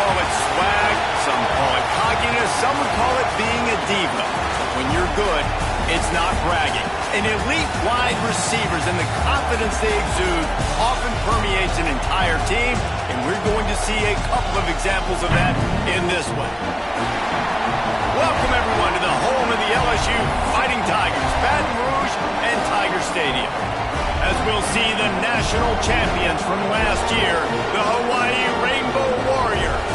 call it swag, some call it cockiness, some would call it being a diva. When you're good, it's not bragging. An elite wide receivers and the confidence they exude often permeates an entire team, and we're going to see a couple of examples of that in this one. Welcome, everyone, to the home of the LSU Fighting Tigers, Baton Rouge and Tiger Stadium. As we'll see the national champions from last year, the Hawaii Rainbow Warriors,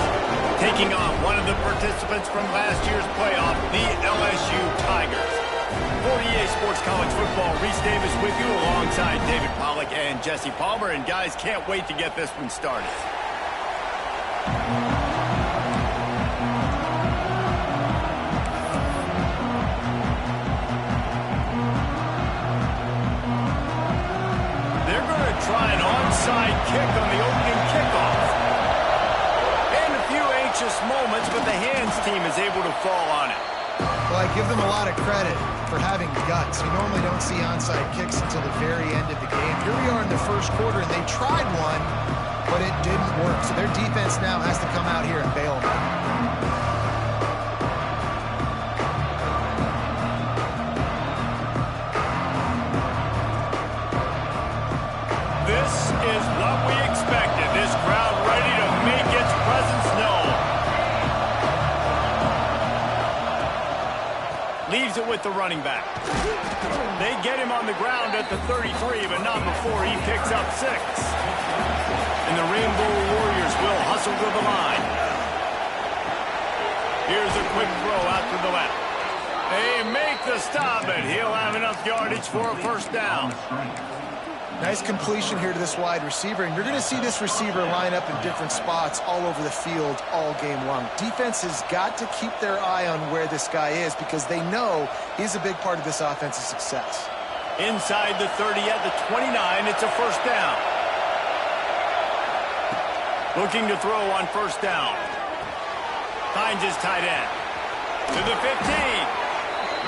taking on one of the participants from last year's playoff, the LSU Tigers. 48 Sports College Football, Reese Davis with you alongside David Pollack and Jesse Palmer. And guys, can't wait to get this one started. Try an onside kick on the opening kickoff. And a few anxious moments, but the hands team is able to fall on it. Well, I give them a lot of credit for having guts. You normally don't see onside kicks until the very end of the game. Here we are in the first quarter, and they tried one, but it didn't work. So their defense now has to come out here and bail them out. This is what we expected. This crowd ready to make its presence known. Leaves it with the running back. They get him on the ground at the 33, but not before he picks up 6. And the Rainbow Warriors will hustle to the line. Here's a quick throw out to the left. They make the stop, but he'll have enough yardage for a first down. Nice completion here to this wide receiver, and you're going to see this receiver line up in different spots all over the field all game long. Defense has got to keep their eye on where this guy is because they know he's a big part of this offense's success. Inside the 30 at the 29, it's a first down. Looking to throw on first down. Finds his tight end. To the 15.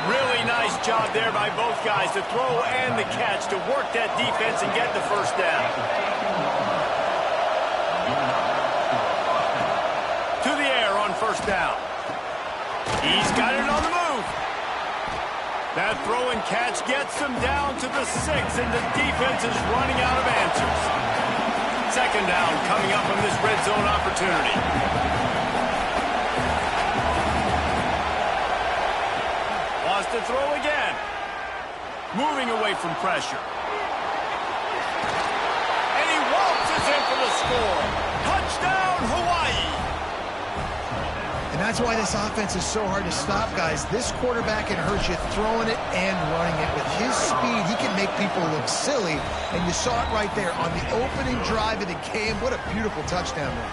Really nice job there by both guys to throw and the catch to work that defense and get the first down. To the air on first down. He's got it on the move. That throw and catch gets them down to the 6, and the defense is running out of answers. Second down coming up on this red zone opportunity. To throw again. Moving away from pressure. And he waltzes in for the score. Touchdown, Hawaii. And that's why this offense is so hard to stop, guys. This quarterback can hurt you throwing it and running it. With his speed, he can make people look silly. And you saw it right there on the opening drive of the game. What a beautiful touchdown run.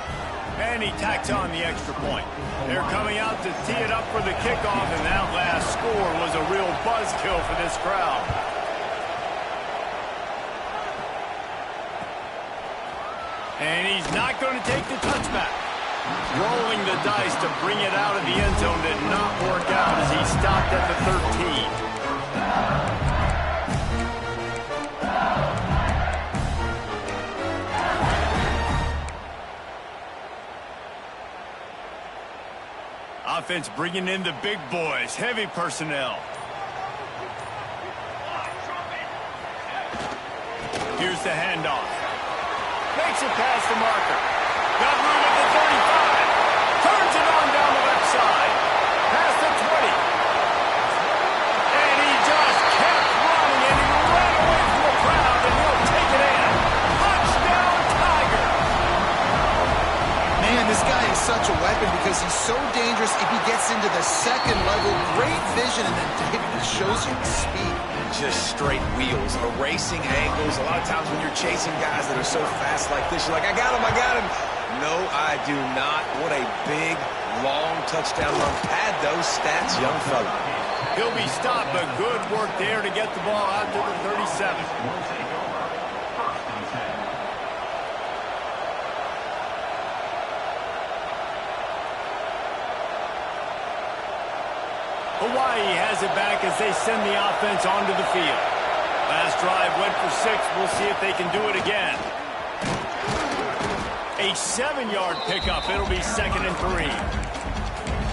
And he tacks on the extra point. They're coming out to tee it up for the kickoff, and that last score was a real buzzkill for this crowd. And he's not going to take the touchback. Rolling the dice to bring it out of the end zone did not work out as he stopped at the 13. Offense bringing in the big boys, heavy personnel. Here's the handoff. Makes it past the marker. Got room at the 35. Turns it on down the left side. Past the 20. And he just kept running, and he ran away from the crowd, and he'll take it in. Touchdown, Tiger. Man, this guy is such a weapon because he's so dangerous if he gets into the second level. Great vision, and then David shows you the speed. Just straight wheels, erasing angles. A lot of times when you're chasing guys that are so fast like this, you're like, I got him, I got him. No, I do not. What a big, long touchdown run. Pad those stats, young fella. He'll be stopped, but good work there to get the ball out to the 37. Hawaii has it back as they send the offense onto the field. Last drive went for 6. We'll see if they can do it again. A A 7-yard pickup. It'll be 2nd and 3.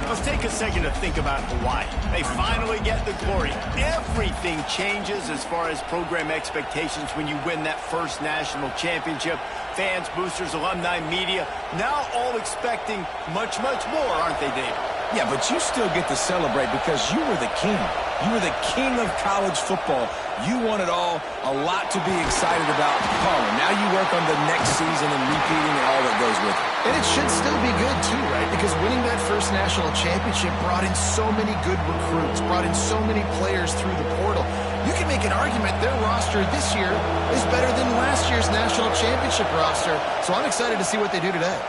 Let's take a second to think about Hawaii. They finally get the glory. Everything changes as far as program expectations when you win that first national championship. Fans, boosters, alumni, media, now all expecting much, much more, aren't they, Dave? Yeah, but you still get to celebrate because you were the king. You were the king of college football. You won it all. A lot to be excited about. Palmer, now you work on the next season and repeating and all that goes with it. And it should still be good, too, right? Because winning that first national championship brought in so many good recruits, brought in so many players through the portal. You can make an argument their roster this year is better than last year's national championship roster. So I'm excited to see what they do today.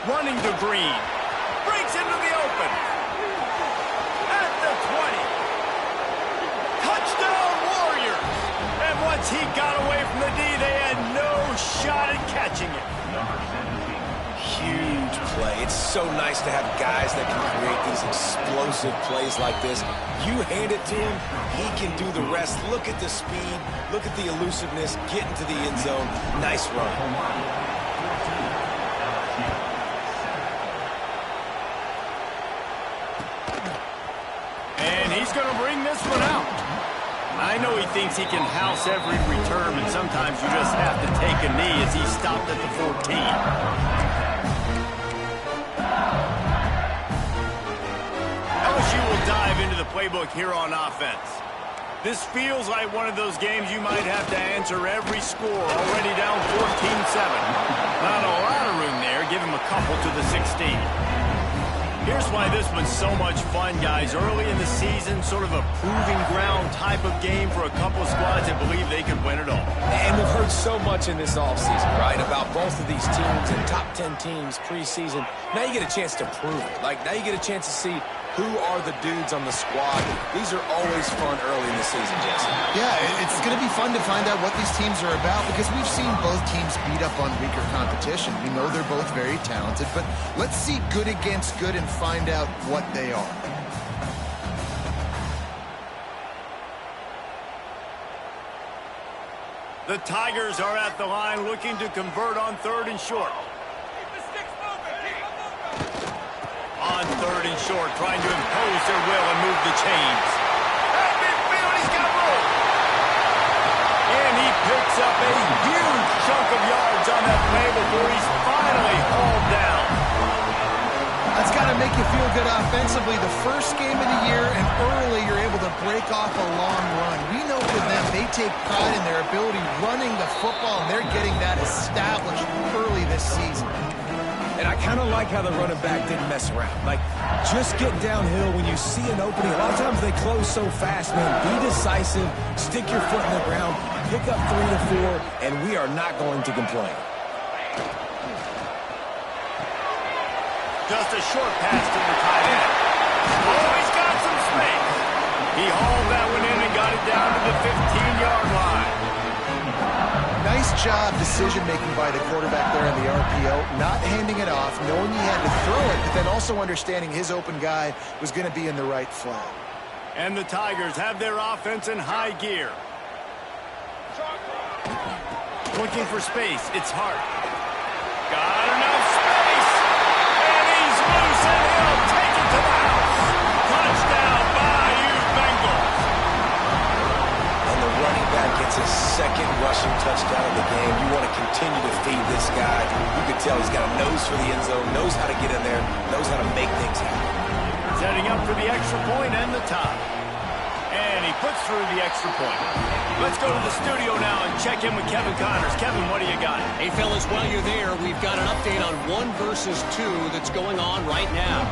Running to Green. Breaks into the open. At the 20. Touchdown, Warriors. And once he got away from the D, they had no shot at catching it. Huge play. It's so nice to have guys that can create these explosive plays like this. You hand it to him, he can do the rest. Look at the speed. Look at the elusiveness. Get into the end zone. Nice run. And he's going to bring this one out. I know he thinks he can house every return, and sometimes you just have to take a knee as he stopped at the 14. LSU will dive into the playbook here on offense. This feels like one of those games you might have to answer every score. Already down 14-7. Not a lot of room there. Give him a couple to the 16. Here's why this one's so much fun, guys. Early in the season, sort of a proving ground type of game for a couple of squads that believe they could win it all. And we've heard so much in this offseason, right, about both of these teams and top 10 teams preseason. Now you get a chance to prove it. Like, now you get a chance to see who are the dudes on the squad. These are always fun early in the season, Jesse. Yeah, it's going to be fun to find out what these teams are about because we've seen both teams beat up on weaker competition. We know they're both very talented, but let's see good against good and find out what they are. The Tigers are at the line looking to convert on 3rd and short. On 3rd and short, trying to impose their will and move the chains. At midfield, he's got room. And he picks up a huge chunk of yards on that play before he's finally hauled down. That's got to make you feel good offensively. The first game of the year, and early you're able to break off a long run. We know for them, they take pride in their ability running the football, and they're getting that established early this season. And I kind of like how the running back didn't mess around. Like, just get downhill when you see an opening. A lot of times they close so fast, man. Be decisive, stick your foot in the ground, pick up 3 to 4, and we are not going to complain. Just a short pass to the tight end. Oh, he's got some space. He hauled that one in and got it down to the 15-yard line. Nice job decision-making by the quarterback there in the RPO, not handing it off, knowing he had to throw it, but then also understanding his open guy was going to be in the right flat. And the Tigers have their offense in high gear. Looking for space. It's Hart. Got enough space. And he's loose and he'll take it to the house. Touchdown, Bayou Bengals. And the running back gets his 2nd rushing touchdown of the game. You want to continue to feed this guy. You can tell he's got a nose for the end zone, knows how to get in there, knows how to make things happen. Setting up for the extra point and the top. And he puts through the extra point. Let's go to the studio now and check in with Kevin Connors. Kevin, what do you got? Hey, fellas, while you're there, we've got an update on 1 versus 2 that's going on right now.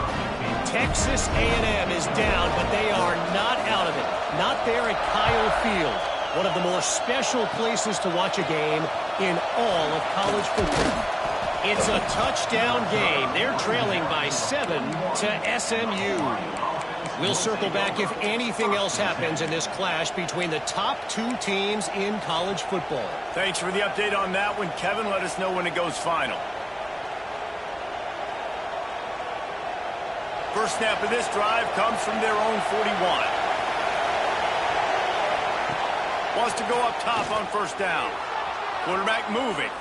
Texas A&M is down, but they are not out of it. Not there at Kyle Field, one of the more special places to watch a game in all of college football. It's a touchdown game. They're trailing by 7 to SMU. We'll circle back if anything else happens in this clash between the top 2 teams in college football. Thanks for the update on that one, Kevin. Let us know when it goes final. First snap of this drive comes from their own 41. Wants to go up top on 1st down. Quarterback moving.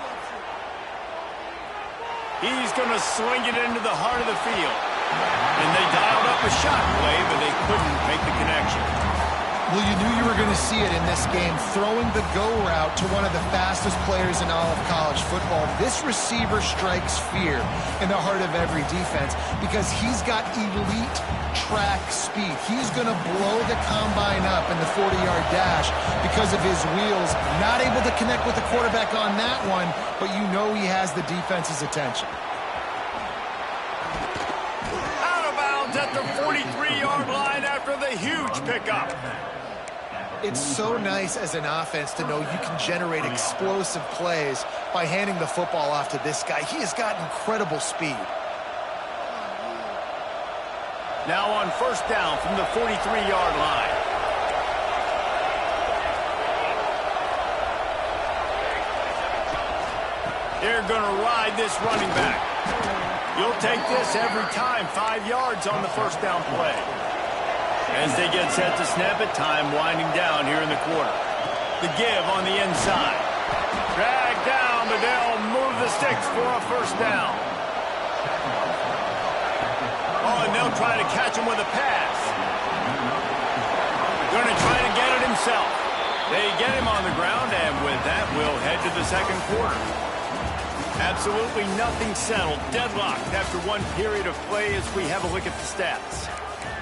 He's going to sling it into the heart of the field. And they dialed up a shot play, but they couldn't make the connection. Well, you knew you were going to see it in this game, throwing the go route to one of the fastest players in all of college football. This receiver strikes fear in the heart of every defense because he's got elite track speed. He's going to blow the combine up in the 40-yard dash because of his wheels. Not able to connect with the quarterback on that one, but you know he has the defense's attention. Out of bounds at the 43-yard line after the huge pickup. It's so nice as an offense to know you can generate explosive plays by handing the football off to this guy. He has got incredible speed. Now on first down from the 43-yard line. They're going to ride this running back. You'll take this every time. 5 yards on the first down play. As they get set to snap it, time winding down here in the quarter. The give on the inside. Drag down, but they'll move the sticks for a first down. Oh, and they'll try to catch him with a pass. Going to try to get it himself. They get him on the ground, and with that, we'll head to the second quarter. Absolutely nothing settled. Deadlocked after one period of play as we have a look at the stats.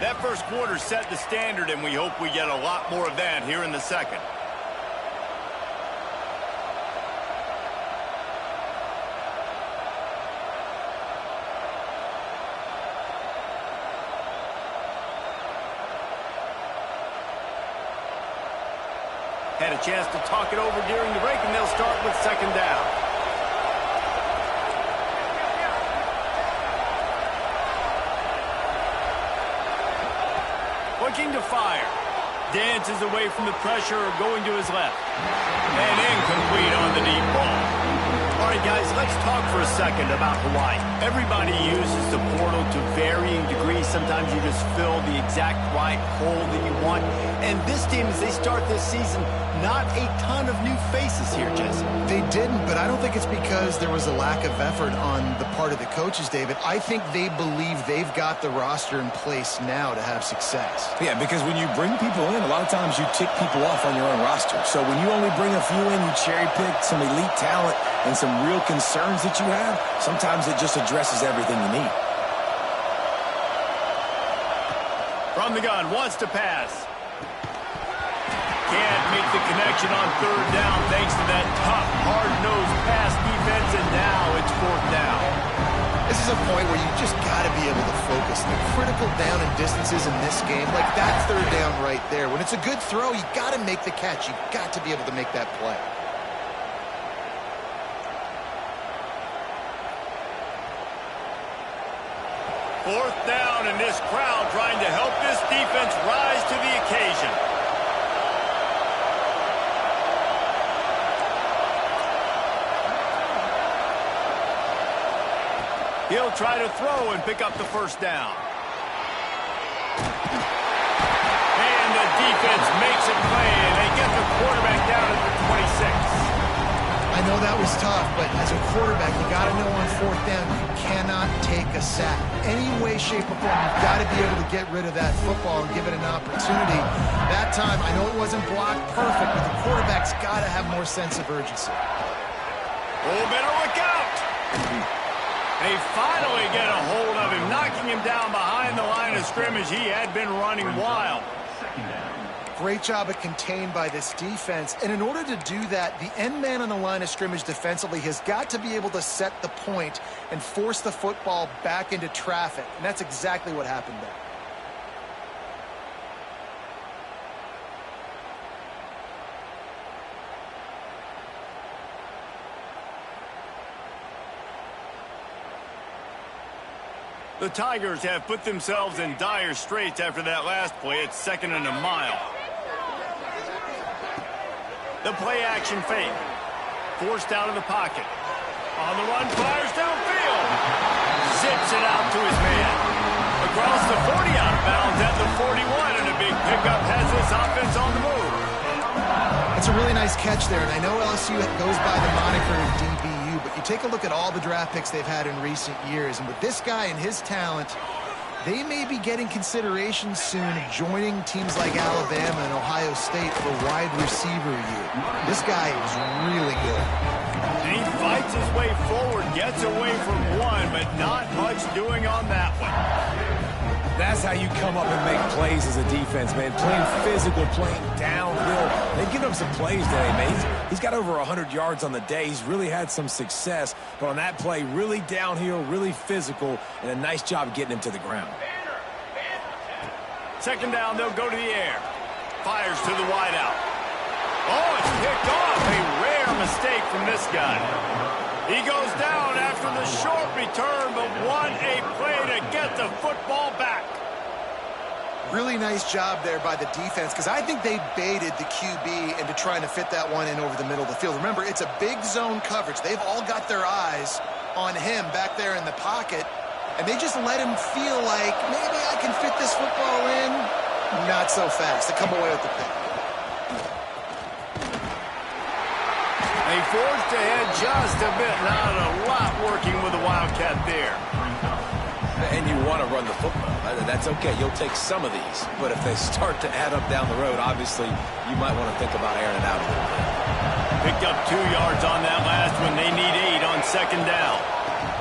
That first quarter set the standard, and we hope we get a lot more of that here in the second. Had a chance to talk it over during the break, and they'll start with second down. Looking to fire. Dances away from the pressure, going to his left. And incomplete on the deep ball. All right, guys, let's talk for a second about Hawaii. Everybody uses the portal to varying degrees. Sometimes you just fill the exact right hole that you want. And this team, as they start this season, not a ton of new faces here, Jesse. They didn't, but I don't think it's because there was a lack of effort on the part of the coaches, David. I think they believe they've got the roster in place now to have success. Yeah, because when you bring people in, a lot of times you tick people off on your own roster. So when you only bring a few in, you cherry pick some elite talent and some real concerns that you have, sometimes it just addresses everything you need. From the gun, wants to pass. Can't make the connection on third down thanks to that tough, hard-nosed pass defense, and now it's fourth down. This is a point where you just got to be able to focus. The critical down and distances in this game, like that third down right there. When it's a good throw, you got to make the catch. You got to be able to make that play. Fourth down, and this crowd trying to help this defense rise to the occasion. He'll try to throw and pick up the first down. And the defense makes a play, and they get the quarterback down at the 26. I know that was tough, but as a quarterback, you got to know on fourth down, you cannot take a sack. Any way, shape, or form, you've got to be able to get rid of that football and give it an opportunity. That time, I know it wasn't blocked perfect, but the quarterback's got to have more sense of urgency. Oh, better look out! They finally get a hold of him, knocking him down behind the line of scrimmage. He had been running wild. Great job at contained by this defense. And in order to do that, the end man on the line of scrimmage defensively has got to be able to set the point and force the football back into traffic. And that's exactly what happened there. The Tigers have put themselves in dire straits after that last play. It's second and a mile. The play action fake. Forced out of the pocket. On the run, fires downfield. Zips it out to his man. Across the 40, out of bounds at the 41, and a big pickup has this offense on the move. It's a really nice catch there, and I know LSU goes by the moniker DBU, but you take a look at all the draft picks they've had in recent years, and with this guy and his talent, they may be getting consideration soon of joining teams like Alabama and Ohio State for wide receiver use. This guy is really good. And he fights his way forward, gets away from one, but not much doing on that one. That's how you come up and make plays as a defense, man. Playing physical, playing downhill. They've given him some plays today, man. He's got over 100 yards on the day. He's really had some success. But on that play, really downhill, really physical, and a nice job getting him to the ground. Second down, they'll go to the air. Fires to the wideout. Oh, it's picked off. A rare mistake from this guy. He goes down after the short return, but won a play to get the football back. Really nice job there by the defense, because I think they baited the QB into trying to fit that one in over the middle of the field. Remember, it's a big zone coverage. They've all got their eyes on him back there in the pocket, and they just let him feel like, maybe I can fit this football in. Not so fast. They come away with the pick. They forced ahead just a bit. Not a lot working with the Wildcat there. And you want to run the football. That's okay. You'll take some of these. But if they start to add up down the road, obviously, you might want to think about airing it out a little bit. Picked up 2 yards on that last one. They need 8 on second down.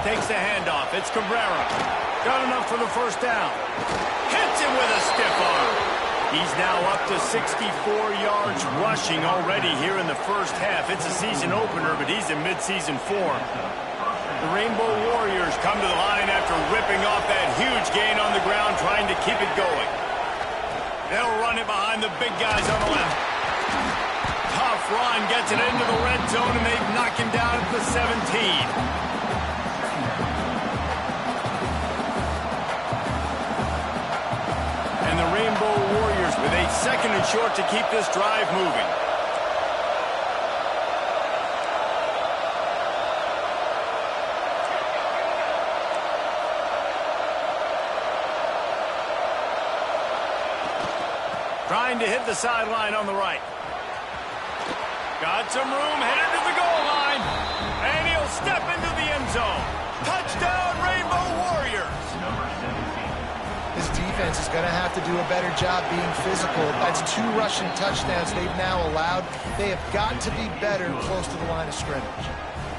Takes the handoff. It's Cabrera. Got enough for the first down. Hits him with a stiff arm. He's now up to 64 yards rushing already here in the first half. It's a season opener, but he's in midseason form. The Rainbow Warriors come to the line after ripping off that huge gain on the ground, trying to keep it going. They'll run it behind the big guys on the left. Tough run, gets it into the red zone, and they knock him down at the 17. And the Rainbow Warriors with a second and short to keep this drive moving. Trying to hit the sideline on the right. Got some room, headed to the goal line. And he'll step into the end zone. Touchdown, Rainbow Warriors. This defense is going to have to do a better job being physical. That's 2 rushing touchdowns they've now allowed. They have got to be better close to the line of scrimmage.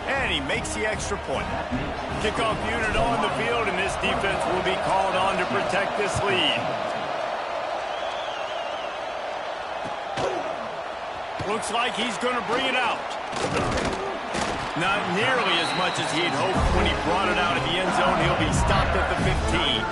And he makes the extra point. Kickoff unit on the field, and this defense will be called on to protect this lead. Looks like he's going to bring it out. Not nearly as much as he had hoped when he brought it out of the end zone. He'll be stopped at the 15.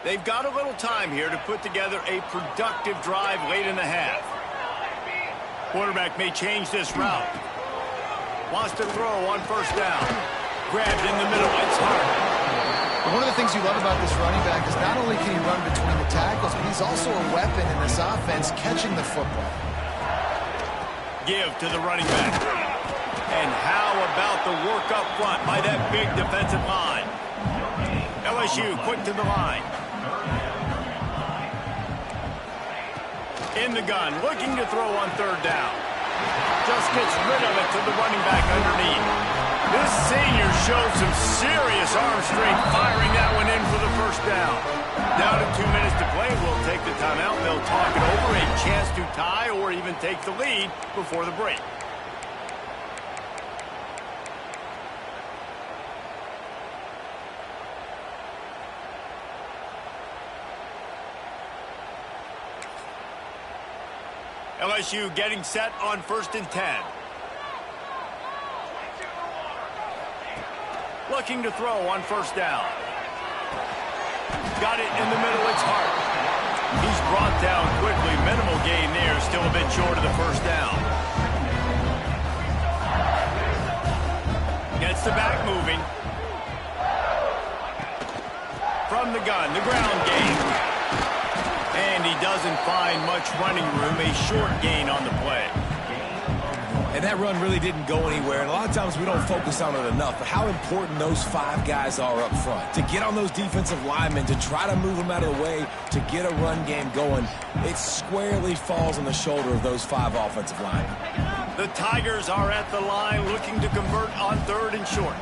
They've got a little time here to put together a productive drive late in the half. Quarterback may change this route. Wants to throw on first down. Grabbed in the middle. It's hard. One of the things you love about this running back is not only can he run between the tackles, but he's also a weapon in this offense catching the football. Give to the running back. And how about the work up front by that big defensive line? LSU quick to the line. In the gun, looking to throw on third down. Just gets rid of it to the running back underneath. This senior showed some serious arm strength firing that one in for the first down. Down to 2 minutes to play. We'll take the timeout. They'll talk it over. A chance to tie or even take the lead before the break. LSU getting set on 1st and 10. Looking to throw on first down. Got it in the middle. It's Hart. He's brought down quickly. Minimal gain there. Still a bit short of the first down. Gets the back moving. From the gun, the ground game. And he doesn't find much running room. A short gain on the play. And that run really didn't go anywhere. And a lot of times we don't focus on it enough, but how important those 5 guys are up front. To get on those defensive linemen, to try to move them out of the way, to get a run game going, it squarely falls on the shoulder of those 5 offensive linemen. The Tigers are at the line looking to convert on 3rd and short.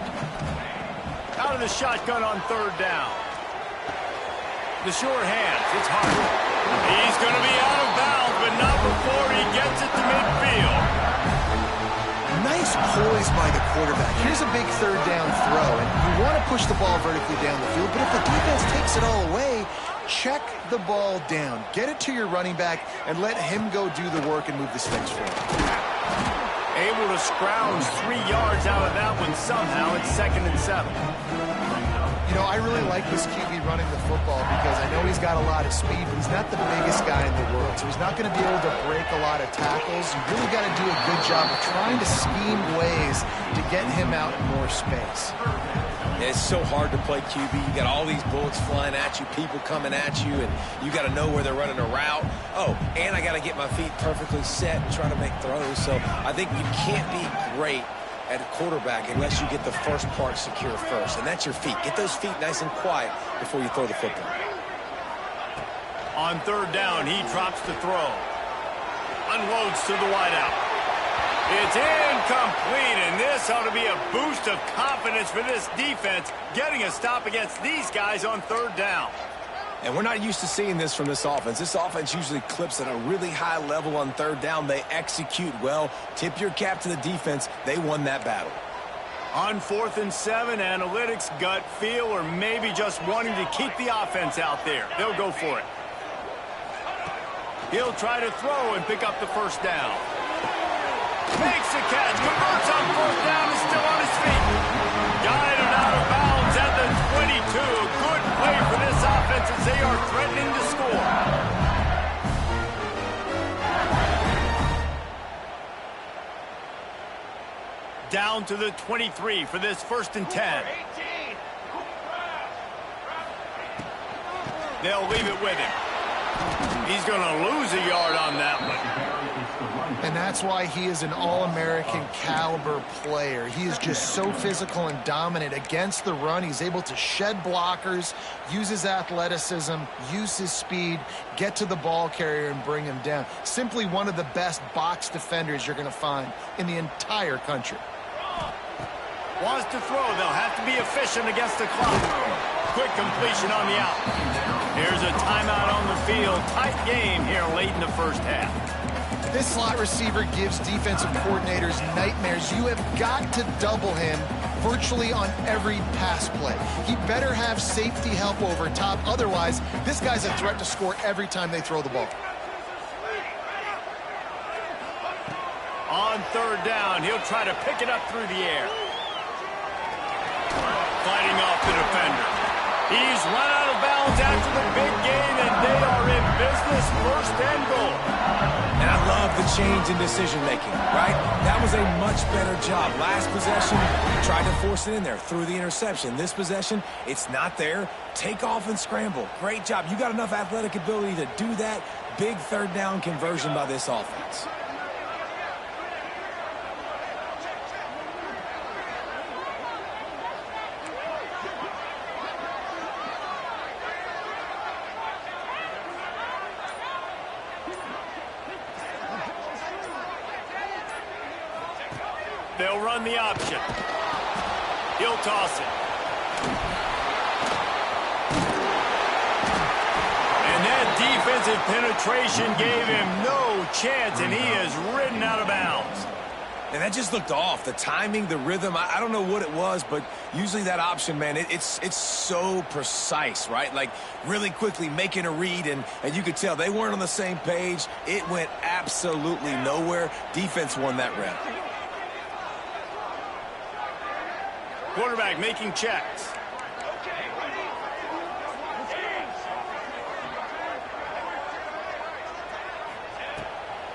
Out of the shotgun on 3rd down. The sure hands, it's hard. He's going to be out of bounds, but not before he gets it to midfield. Nice poise by the quarterback. Here's a big 3rd down throw, and you want to push the ball vertically down the field, but if the defense takes it all away, check the ball down. Get it to your running back and let him go do the work and move the sticks for him. Able to scrounge 3 yards out of that one somehow. It's 2nd and 7. You know, I really like this QB running the football because I know he's got a lot of speed, but he's not the biggest guy in the world, so he's not going to be able to break a lot of tackles. You really got to do a good job of trying to scheme ways to get him out in more space. It's so hard to play QB. You got all these bullets flying at you, people coming at you, and you got to know where they're running a route. Oh, and I got to get my feet perfectly set and try to make throws. So I think you can't be great at a quarterback unless you get the first part secure first, and that's your feet. Get those feet nice and quiet before you throw the football. On 3rd down, he drops the throw. Unloads to the wideout. It's incomplete, and this ought to be a boost of confidence for this defense, getting a stop against these guys on 3rd down. And we're not used to seeing this from this offense. This offense usually clips at a really high level on 3rd down. They execute well. Tip your cap to the defense. They won that battle. On 4th and 7, analytics, gut feel, or maybe just wanting to keep the offense out there. They'll go for it. He'll try to throw and pick up the 1st down. Makes a catch, converts on 4th down, is still on his feet. Guided out of bounds at the 22. Good play for this offense as they are threatening to score. Down to the 23 for this 1st and 10. They'll leave it with him. He's going to lose a yard on that one. And that's why he is an all-American caliber player. He is just so physical and dominant against the run. He's able to shed blockers, use his athleticism, use his speed, get to the ball carrier and bring him down. Simply one of the best box defenders you're going to find in the entire country. Wants to throw. They'll have to be efficient against the clock. Quick completion on the out. Here's a timeout on the field. Tight game here late in the 1st half. This slot receiver gives defensive coordinators nightmares. You have got to double him virtually on every pass play. He better have safety help over top. Otherwise, this guy's a threat to score every time they throw the ball. On 3rd down, he'll try to pick it up through the air. Fighting off the defender. He's run out of bounds after the big gain, and they are in business, 1st and goal. And I love the change in decision-making, right? That was a much better job. Last possession, tried to force it in there, threw the interception. This possession, it's not there. Take off and scramble. Great job. You got enough athletic ability to do that. Big 3rd down conversion by this offense. They'll run the option. He'll toss it. And that defensive penetration gave him no chance, and he is ridden out of bounds. And that just looked off. The timing, the rhythm, I don't know what it was, but usually that option, man, it's so precise, right? Like really quickly making a read, and you could tell they weren't on the same page. It went absolutely nowhere. Defense won that rep. Quarterback making checks.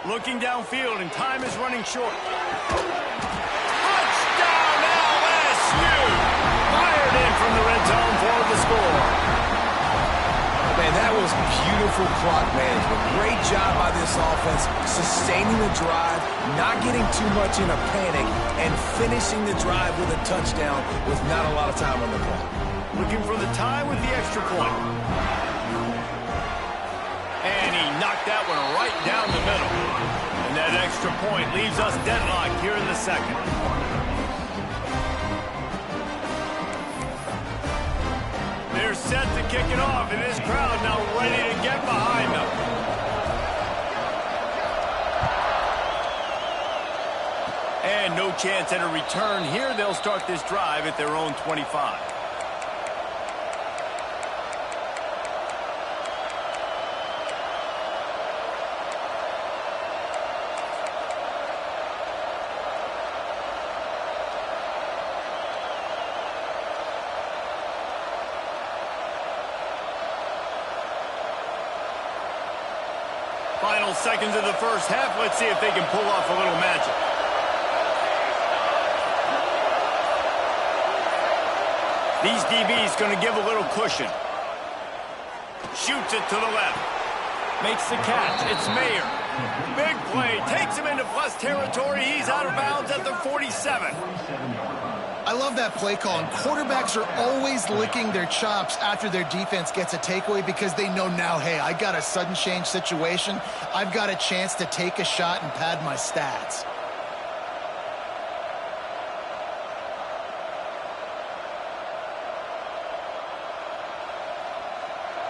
Looking downfield, and time is running short. Touchdown LSU! Fired in from the red zone for the score. Man, that just beautiful clock management. Great job by this offense, sustaining the drive, not getting too much in a panic, and finishing the drive with a touchdown with not a lot of time on the clock. Looking for the tie with the extra point. And he knocked that one right down the middle. And that extra point leaves us deadlocked here in the second. They're set to kick it off, and this crowd now ready to get behind them. And no chance at a return here. They'll start this drive at their own 25. Final seconds of the first half. Let's see if they can pull off a little magic. These DBs going to give a little cushion. Shoots it to the left. Makes the catch. It's Mayer. Big play. Takes him into plus territory. He's out of bounds at the 47. I love that play call, and quarterbacks are always licking their chops after their defense gets a takeaway because they know now, hey, I got a sudden change situation. I've got a chance to take a shot and pad my stats.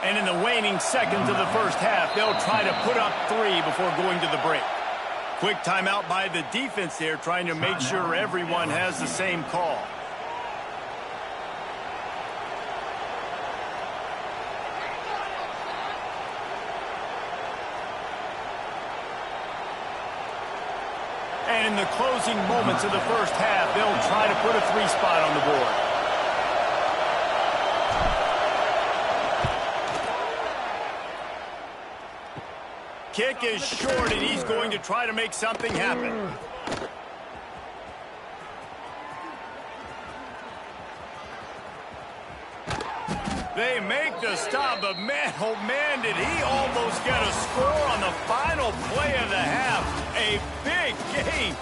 And in the waning seconds of the first half, they'll try to put up 3 before going to the break. Quick timeout by the defense there, trying to make sure everyone has the same call. And in the closing moments of the first half, they'll try to put a 3 spot on the board. Kick is short, and he's going to try to make something happen. They make the stop, but man, oh man, did he almost get a score on the final play of the half. A big game.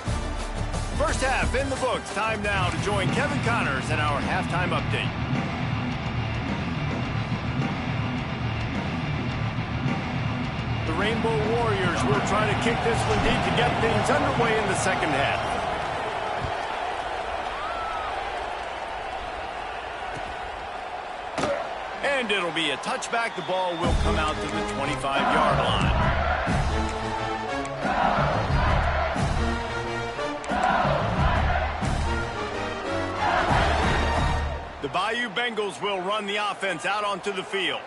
First half in the books. Time now to join Kevin Connors in our halftime update. The Rainbow Warriors will try to kick this one deep to get things underway in the second half. And it'll be a touchback. The ball will come out to the 25-yard line. The Bayou Bengals will run the offense out onto the field.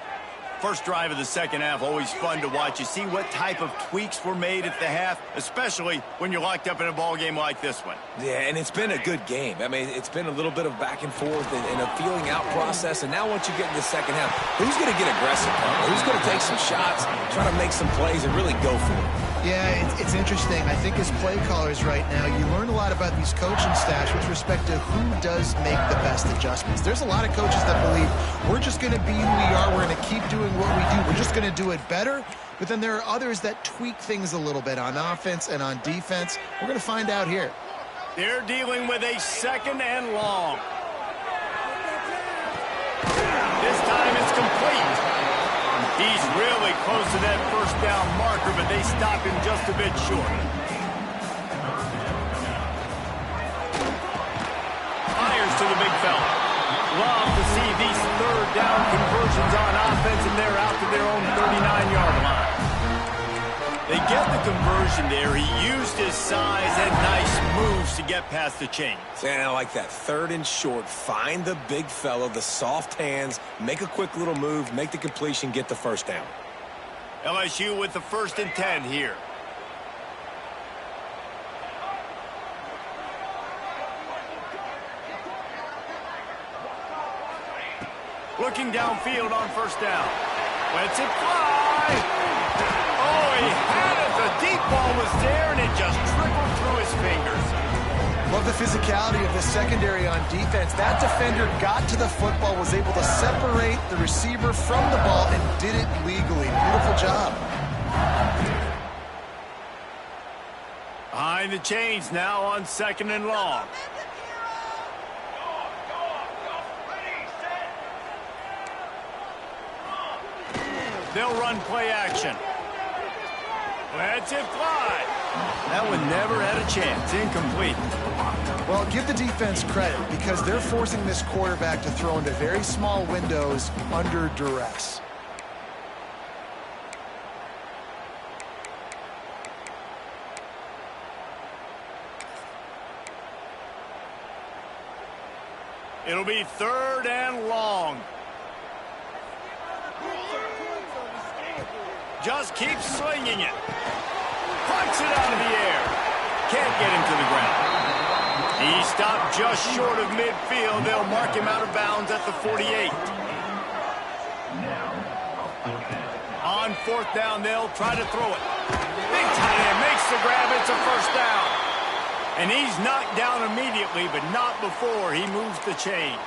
First drive of the second half, always fun to watch. You see what type of tweaks were made at the half, especially when you're locked up in a ball game like this one. Yeah, and it's been a good game. I mean, it's been a little bit of back and forth and a feeling out process. And now once you get in the second half, who's going to get aggressive? Who's going to take some shots, try to make some plays, and really go for it? Yeah, it's interesting. I think as play callers right now, you learn a lot about these coaching staffs with respect to who does make the best adjustments. There's a lot of coaches that believe we're just going to be who we are. We're going to keep doing what we do. We're just going to do it better. But then there are others that tweak things a little bit on offense and on defense. We're going to find out here. They're dealing with a second and long. This time it's complete. He's really close to that first down marker, but they stop him just a bit short. Fires to the big fella. Love to see these third down conversions on offense, and they're out to their own 39-yard line. They get the conversion there. He used his size and nice moves to get past the chains. And I like that. Third and short. Find the big fella, the soft hands, make a quick little move, make the completion, get the first down. LSU with the 1st and 10 here. Looking downfield on first down. Lets it fly. Oh, he had it. The deep ball was there, and it just trickled through his fingers. Love the physicality of the secondary on defense. That defender got to the football, was able to separate the receiver from the ball, and did it legally. Beautiful job. Behind the chains now on 2nd and long. They'll run play action. Let's it fly. That one never had a chance. Incomplete. Well, give the defense credit because they're forcing this quarterback to throw into very small windows under duress. It'll be 3rd and long. Just keep slinging it. Punts it out of the air. Can't get him to the ground. He stopped just short of midfield. They'll mark him out of bounds at the 48. On 4th down, they'll try to throw it. Big tight end makes the grab. It's a 1st down. And he's knocked down immediately, but not before he moves the chains.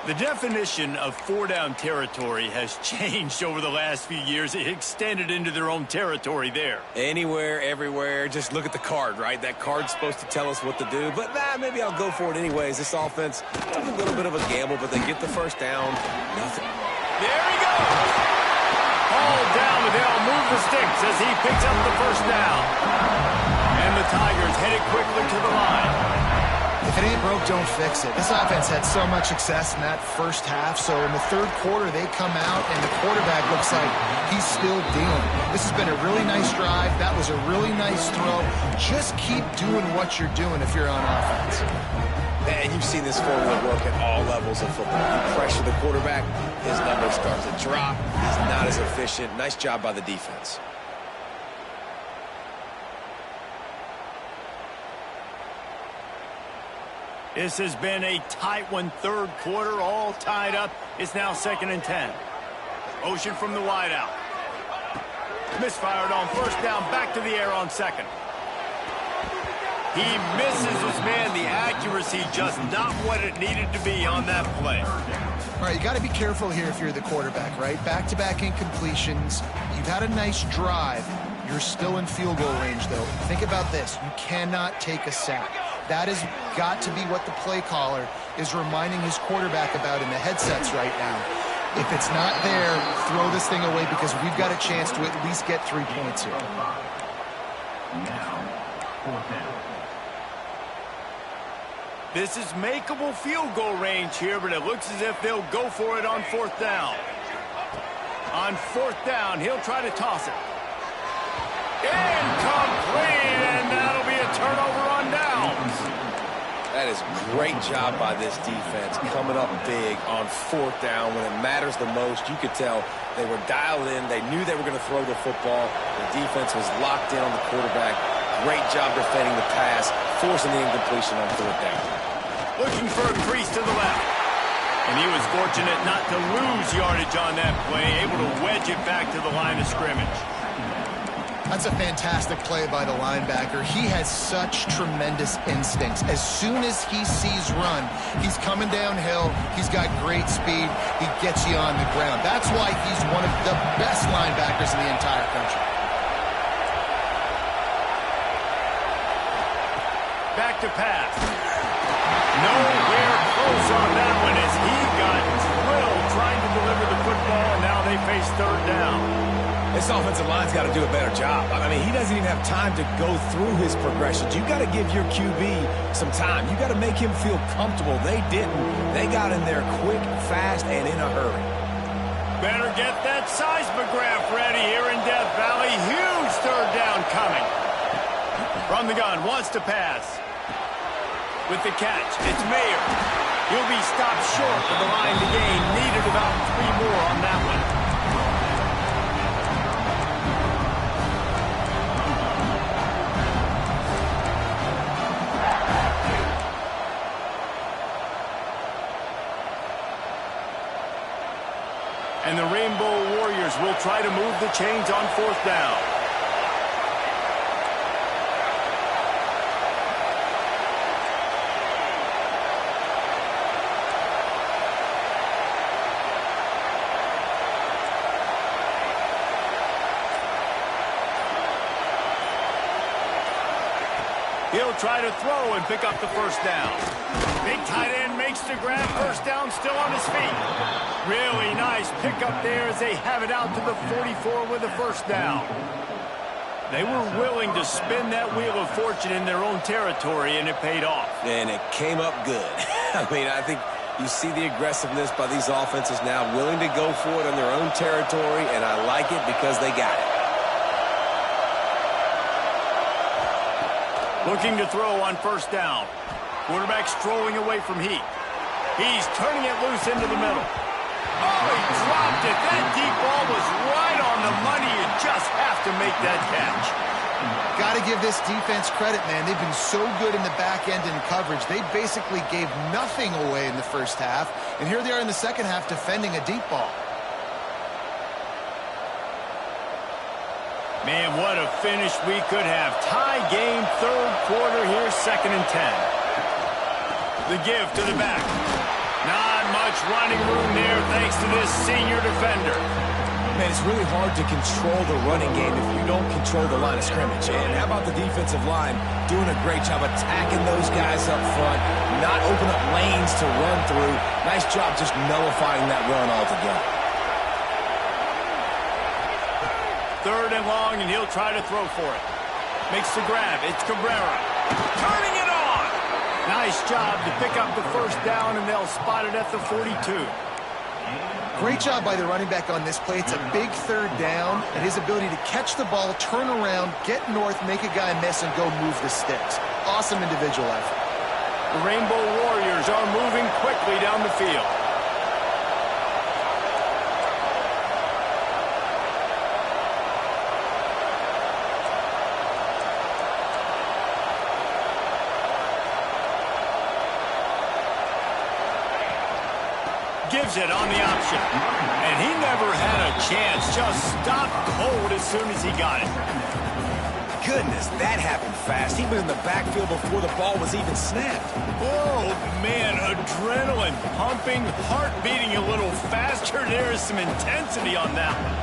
The definition of 4-down territory has changed over the last few years. It extended into their own territory there. Anywhere, everywhere. Just look at the card, right? That card's supposed to tell us what to do. But, maybe I'll go for it anyways. This offense is a little bit of a gamble, but they get the 1st down. Nothing. There he goes. All down, but they'll move the sticks as he picks up the 1st down. And the Tigers headed quickly to the line. If it ain't broke, don't fix it. This offense had so much success in that first half, so in the 3rd quarter, they come out, and the quarterback looks like he's still dealing. This has been a really nice drive. That was a really nice throw. Just keep doing what you're doing if you're on offense. Man, you've seen this formula work at all levels of football. You pressure the quarterback, his numbers start to drop. He's not as efficient. Nice job by the defense. This has been a tight one, 3rd quarter, all tied up. It's now 2nd and 10. Motion from the wideout. Misfired on 1st down, back to the air on 2nd. He misses his man. The accuracy just not what it needed to be on that play. All right, you got to be careful here if you're the quarterback, right? Back-to-back incompletions. You've had a nice drive. You're still in field goal range, though. Think about this. You cannot take a sack. That has got to be what the play caller is reminding his quarterback about in the headsets right now. If it's not there, throw this thing away because we've got a chance to at least get 3 points here. This is makeable field goal range here, but it looks as if they'll go for it on 4th down. On 4th down, he'll try to toss it. Incomplete, and that'll be a turnover on downs. That is great job by this defense, coming up big on 4th down when it matters the most. You could tell they were dialed in. They knew they were going to throw the football. The defense was locked in on the quarterback. Great job defending the pass, forcing the incompletion on 4th down. Looking for a crease to the left. And he was fortunate not to lose yardage on that play, able to wedge it back to the line of scrimmage. That's a fantastic play by the linebacker. He has such tremendous instincts. As soon as he sees run, he's coming downhill. He's got great speed. He gets you on the ground. That's why he's one of the best linebackers in the entire country. Back to pass. Nowhere close on that one as he got drilled trying to deliver the football, and now they face 3rd down. This offensive line's got to do a better job. I mean, he doesn't even have time to go through his progressions. You got to give your QB some time. You got to make him feel comfortable. They didn't. They got in there quick, fast, and in a hurry. Better get that seismograph ready here in Death Valley. Huge 3rd down coming. From the gun, wants to pass. With the catch, it's Mayer. He'll be stopped short of the line to gain. Needed about 3 more on that one. And the Rainbow Warriors will try to move the chains on 4th down. He'll try to throw and pick up the first down. Big tight end makes the grab. First down, still on his feet. Really nice pickup there as they have it out to the 44 with the first down. They were willing to spin that wheel of fortune in their own territory, and it paid off. And it came up good. I mean, I think you see the aggressiveness by these offenses now, willing to go for it in their own territory, and I like it because they got it. Looking to throw on first down. Quarterback strolling away from Heat. He's turning it loose into the middle. Oh, he dropped it. That deep ball was right on the money. You just have to make that catch. Got to give this defense credit, man. They've been so good in the back end in coverage. They basically gave nothing away in the first half, and here they are in the second half defending a deep ball. Man, what a finish we could have. Tie game, third quarter here, 2nd and 10. The give to the back. Not much running room there thanks to this senior defender. Man, it's really hard to control the running game if you don't control the line of scrimmage. And how about the defensive line doing a great job attacking those guys up front, not open up lanes to run through. Nice job just nullifying that run altogether. 3rd and long, and he'll try to throw for it. Makes the grab. It's Cabrera. Turning it on! Nice job to pick up the first down, and they'll spot it at the 42. Great job by the running back on this play. It's a big 3rd down, and his ability to catch the ball, turn around, get north, make a guy miss, and go move the sticks. Awesome individual effort. The Rainbow Warriors are moving quickly down the field. Gives it on the option. And he never had a chance. Just stopped cold as soon as he got it. Goodness, that happened fast. He was in the backfield before the ball was even snapped. Oh, man, adrenaline pumping, heart beating a little faster. There is some intensity on that one.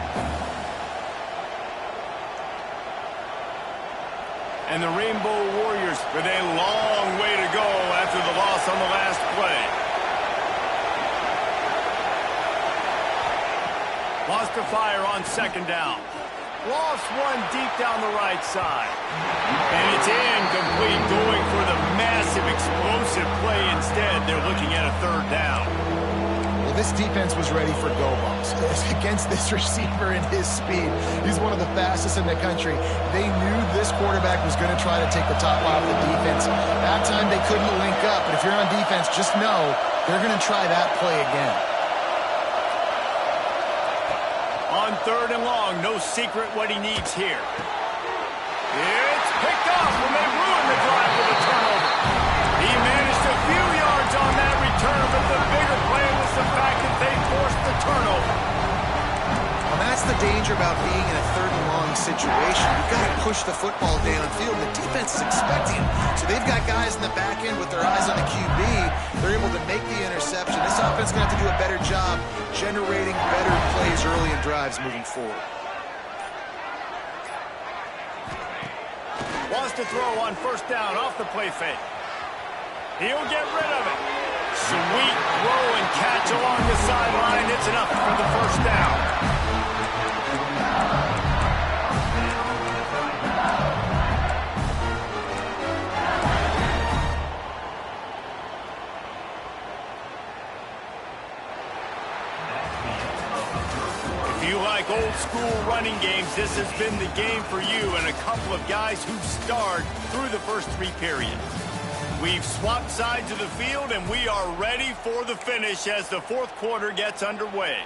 And the Rainbow Warriors with a long way to go after the loss on the last play. Lost to fire on 2nd down. Lost one deep down the right side. And it's incomplete, going for the massive explosive play instead. They're looking at a 3rd down. Well, this defense was ready for go balls. Against this receiver and his speed, he's one of the fastest in the country. They knew this quarterback was going to try to take the top off the defense. That time they couldn't link up, but if you're on defense, just know they're going to try that play again. On 3rd and long, no secret what he needs here. It's picked off, and they ruined the drive with a turnover. He managed a few yards on that return, but the bigger play was the fact that they forced the turnover. And that's the danger about being in a 3rd and long situation. You've got to push the football downfield. The defense is expecting it. So they've got guys in the back end with their eyes on the QB. They're able to make the interception. This offense is going to have to do a better job generating better plays early in drives moving forward. Wants to throw on 1st down off the play fake. He'll get rid of it. Sweet throw and catch along the sideline. It's enough for the 1st down. Like old school running games, this has been the game for you and a couple of guys who starred through the first 3 periods. We've swapped sides of the field and we are ready for the finish as the 4th quarter gets underway.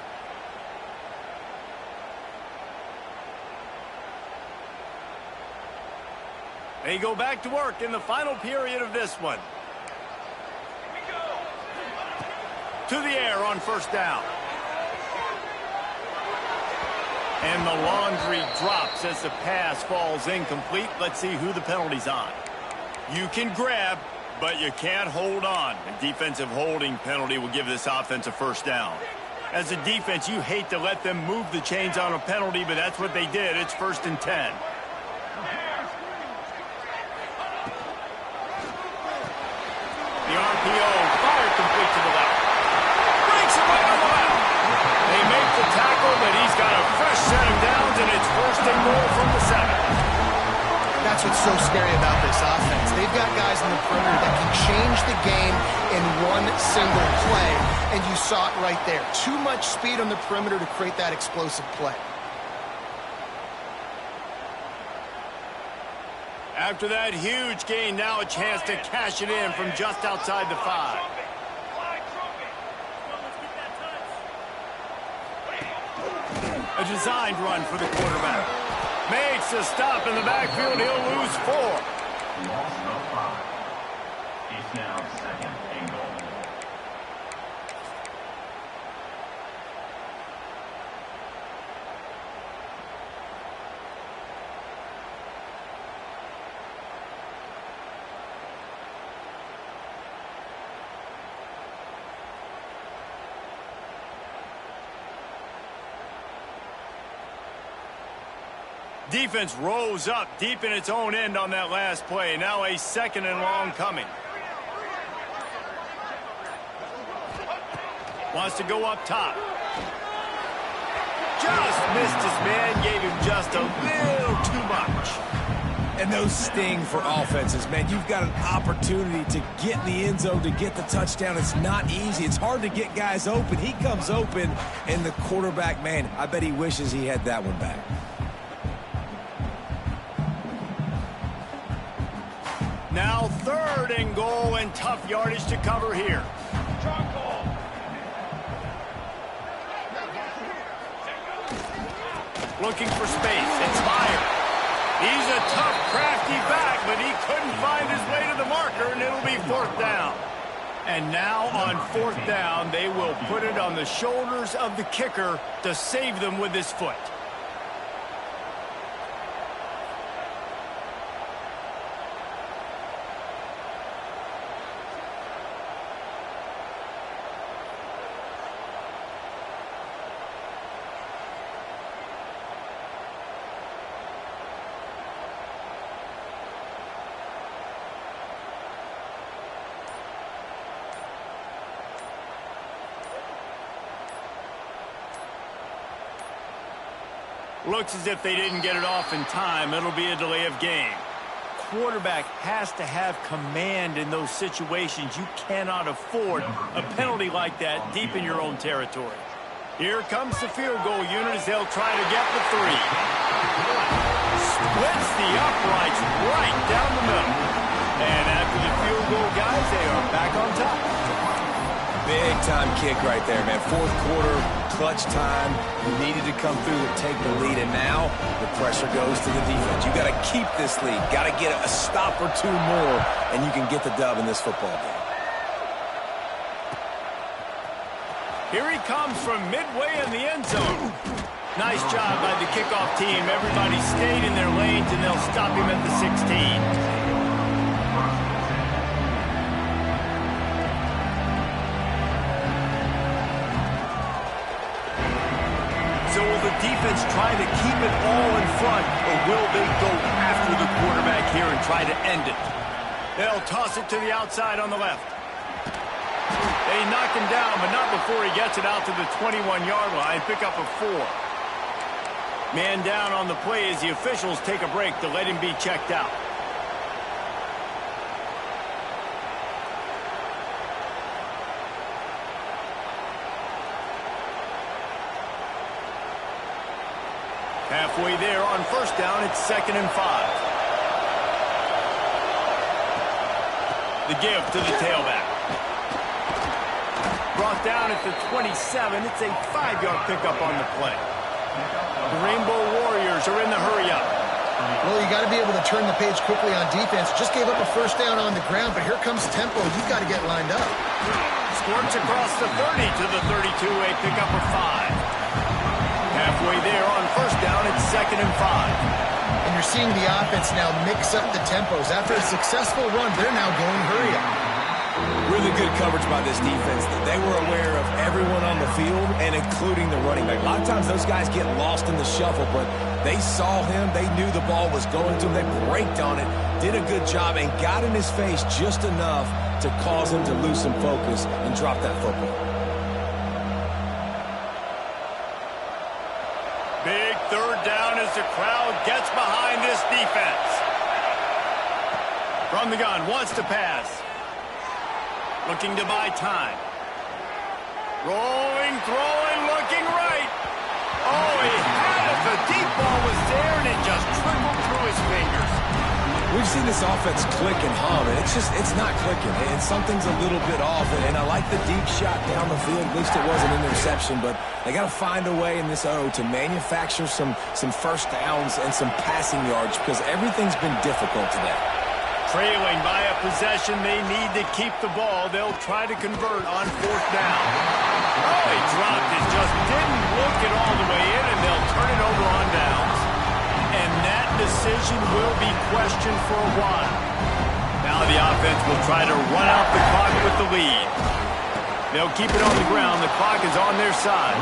They go back to work in the final period of this one. To the air on 1st down. And the laundry drops as the pass falls incomplete. Let's see who the penalty's on. You can grab, but you can't hold on. A defensive holding penalty will give this offense a 1st down. As a defense, you hate to let them move the chains on a penalty, but that's what they did. It's 1st and 10. The RPO fired complete to the left. Breaks it right on the left. They make the tackle, but he's got a fresh set of downs, and it's first and goal from the 7. That's what's so scary about this offense. They've got guys in the perimeter that can change the game in one single play, and you saw it right there. Too much speed on the perimeter to create that explosive play. After that huge gain, now a chance to cash it in from just outside the 5. A designed run for the quarterback. Makes a stop in the backfield. He'll lose 4. He's now second and goal. Defense rose up deep in its own end on that last play. Now a 2nd and long coming. Wants to go up top. Just missed his man. Gave him just a little too much. And those sting for offenses, man. You've got an opportunity to get in the end zone, to get the touchdown. It's not easy. It's hard to get guys open. He comes open, and the quarterback, man, I bet he wishes he had that one back. Now 3rd and goal, and tough yardage to cover here. Looking for space. It's fired. He's a tough, crafty back, but he couldn't find his way to the marker, and it'll be 4th down. And now on 4th down, they will put it on the shoulders of the kicker to save them with his foot. Looks as if they didn't get it off in time. It'll be a delay of game. Quarterback has to have command in those situations. You cannot afford a penalty like that deep in your own territory. Here comes the field goal unit as they'll try to get the 3. Splits the uprights right down the middle. And after the field goal, guys, they are back on top. Big time kick right there, man. 4th quarter, clutch time. You needed to come through and take the lead, and now the pressure goes to the defense. You got to keep this lead. Got to get a stop or 2 more, and you can get the dub in this football game. Here he comes from midway in the end zone. Nice job by the kickoff team. Everybody stayed in their lanes, and they'll stop him at the 16. So will the defense try to keep it all in front, or will they go after the quarterback here and try to end it? They'll toss it to the outside on the left. They knock him down, but not before he gets it out to the 21-yard line. Pick up a 4. Man down on the play as the officials take a break to let him be checked out. Halfway there on 1st down, it's 2nd and 5. The give to the tailback. Brought down at the 27. It's a 5-yard pickup on the play. The Rainbow Warriors are in the hurry-up. Well, you got to be able to turn the page quickly on defense. Just gave up a 1st down on the ground, but here comes tempo. You've got to get lined up. Squirts across the 30 to the 32, a pickup of 5. Halfway there on 1st down, it's 2nd and 5. And you're seeing the offense now mix up the tempos. After a successful run, they're now going hurry up. Really good coverage by this defense. They were aware of everyone on the field and including the running back. A lot of times those guys get lost in the shuffle, but they saw him. They knew the ball was going to him. They braked on it, did a good job, and got in his face just enough to cause him to lose some focus and drop that football. Big third down as the crowd gets behind this defense. From the gun, wants to pass. Looking to buy time. Rolling, throwing, looking right. Oh, he had it. The deep ball was there, and it just trickled through his fingers. We've seen this offense click and hum, and it's not clicking, and something's a little bit off. And I like the deep shot down the field. At least it was an interception, but they got to find a way in this O to manufacture some first downs and some passing yards because everything's been difficult today. Trailing by a possession, they need to keep the ball. They'll try to convert on fourth down. Oh, he dropped it, just didn't look it all the way in, and they'll turn it over on downs. And that decision will be questioned for a while. Now the offense will try to run out the clock with the lead. They'll keep it on the ground. The clock is on their side.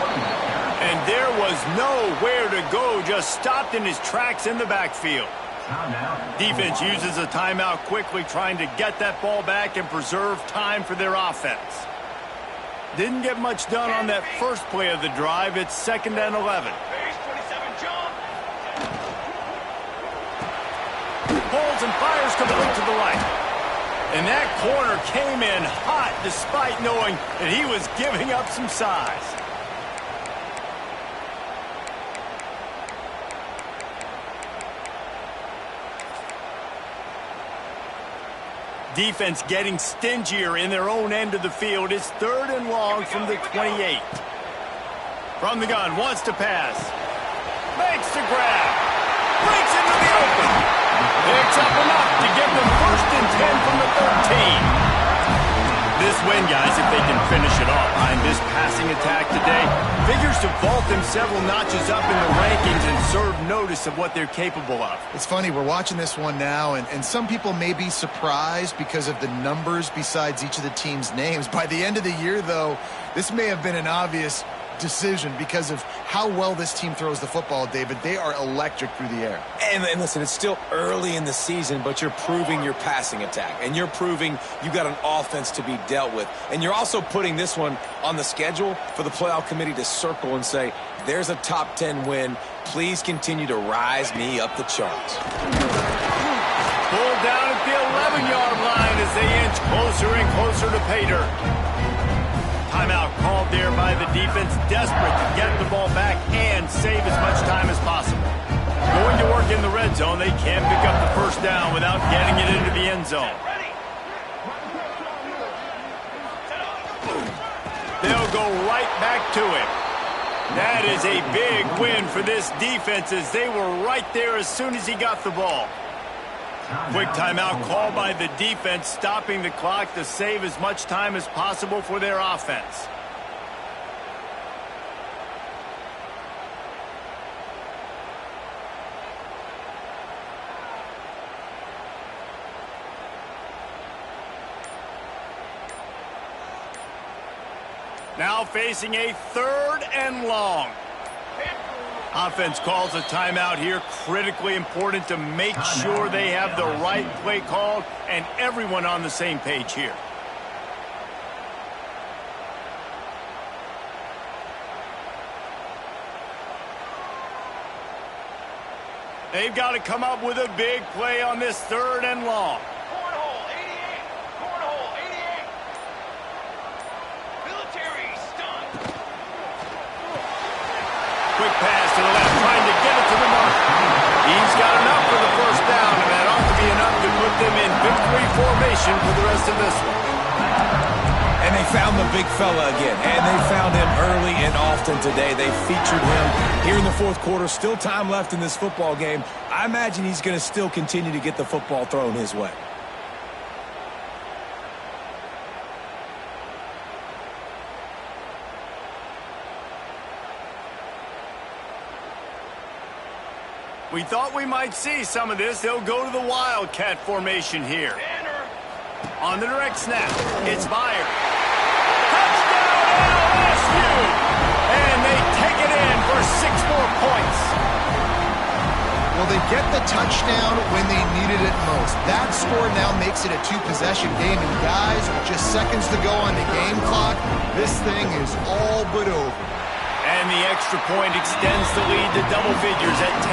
And there was nowhere to go, just stopped in his tracks in the backfield. Defense uses a timeout quickly, trying to get that ball back and preserve time for their offense. Didn't get much done on that first play of the drive. It's 2nd and 11. Pulls and fires complete to the right. And that corner came in hot despite knowing that he was giving up some size. Defense getting stingier in their own end of the field. It's 3rd and long from the 28. From the gun, wants to pass. Makes the grab. Breaks into the open. Picks up enough to give them 1st and 10 from the 13. This win, guys, if they can finish it off behind this passing attack today, figures to vault them several notches up in the rankings and serve notice of what they're capable of. It's funny, we're watching this one now, and some people may be surprised because of the numbers besides each of the team's names. By the end of the year, though, this may have been an obvious decision because of how well this team throws the football, David. They are electric through the air. And listen, it's still early in the season, but you're proving your passing attack, and you're proving you got an offense to be dealt with. And you're also putting this one on the schedule for the playoff committee to circle and say, there's a top 10 win. Please continue to rise me up the charts. Pulled down at the 11-yard line as they inch closer and closer to pay dirt. Timeout called there by the defense, desperate to get the ball back and save as much time as possible. Going to work in the red zone, they can't pick up the first down without getting it into the end zone. They'll go right back to it. That is a big win for this defense as they were right there as soon as he got the ball. Quick timeout called by the defense, stopping the clock to save as much time as possible for their offense. Now facing a 3rd and long. Offense calls a timeout here. Critically important to make sure they have the right play called and everyone on the same page here. They've got to come up with a big play on this 3rd and long. Quick pass to the left, trying to get it to the mark. He's got enough for the first down, and that ought to be enough to put them in victory formation for the rest of this one. And they found the big fella again, and they found him early and often today. They featured him here in the 4th quarter. Still time left in this football game. I imagine he's going to still continue to get the football thrown his way. We thought we might see some of this. They'll go to the Wildcat formation here. On the direct snap, it's fired. Touchdown LSU! And they take it in for 6 more points. Well, they get the touchdown when they needed it most. That score now makes it a 2-possession game. And guys, with just seconds to go on the game clock, this thing is all but over. And the extra point extends the lead to double figures at 10.